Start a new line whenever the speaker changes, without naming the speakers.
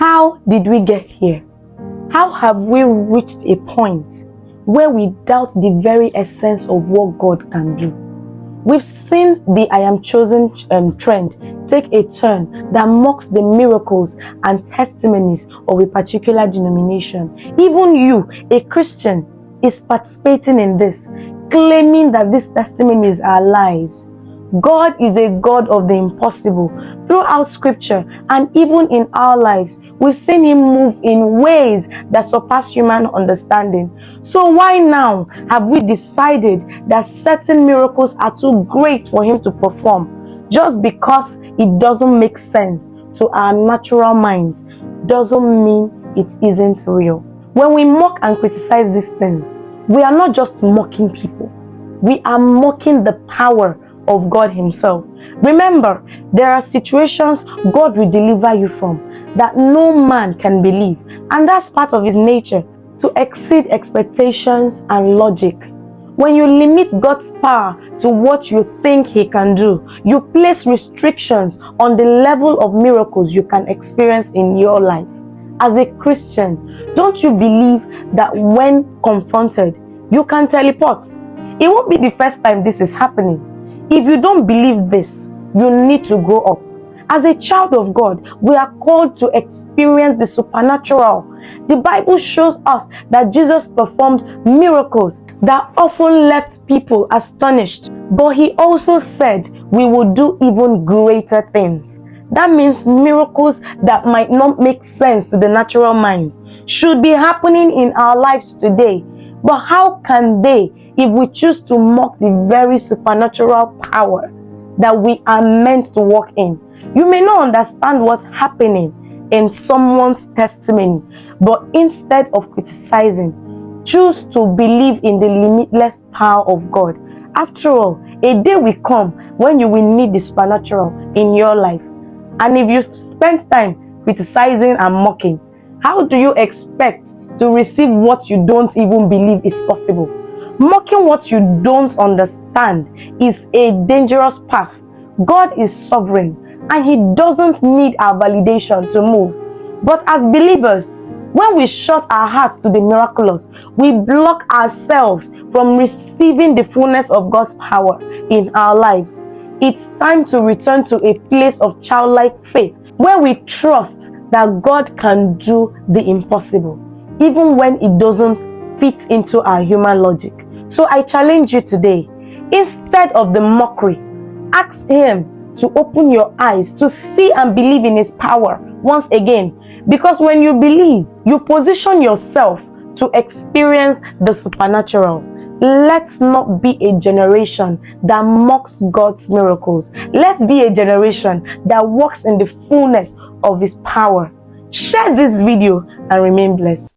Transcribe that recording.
How did we get here? How have we reached a point where we doubt the very essence of what God can do? We've seen the I am chosen trend take a turn that mocks the miracles and testimonies of a particular denomination. Even you, a Christian, is participating in this, claiming that these testimonies are lies. God is a God of the impossible. Throughout scripture and even in our lives, we've seen him move in ways that surpass human understanding. So why now have we decided that certain miracles are too great for him to perform? Just because it doesn't make sense to our natural minds doesn't mean it isn't real. When we mock and criticize these things, we are not just mocking people. We are mocking the power of God himself. Remember, there are situations God will deliver you from that no man can believe, and that's part of his nature, to exceed expectations and logic. When you limit God's power to what you think he can do, you place restrictions on the level of miracles you can experience in your life. As a Christian, don't you believe that when confronted, you can teleport? It won't be the first time this is happening. If you don't believe this, you need to grow up. As a child of God, we are called to experience the supernatural. The Bible shows us that Jesus performed miracles that often left people astonished. But he also said we will do even greater things. That means miracles that might not make sense to the natural mind should be happening in our lives today. But how can they if we choose to mock the very supernatural power that we are meant to walk in? You may not understand what's happening in someone's testimony, but instead of criticizing, choose to believe in the limitless power of God. After all, a day will come when you will need the supernatural in your life. And if you spend time criticizing and mocking, how do you expect to receive what you don't even believe is possible? Mocking what you don't understand is a dangerous path. God is sovereign and he doesn't need our validation to move. But as believers, when we shut our hearts to the miraculous, we block ourselves from receiving the fullness of God's power in our lives. It's time to return to a place of childlike faith where we trust that God can do the impossible, even when it doesn't fit into our human logic. So I challenge you today, instead of the mockery, ask him to open your eyes to see and believe in his power once again. Because when you believe, you position yourself to experience the supernatural. Let's not be a generation that mocks God's miracles. Let's be a generation that walks in the fullness of his power. Share this video and remain blessed.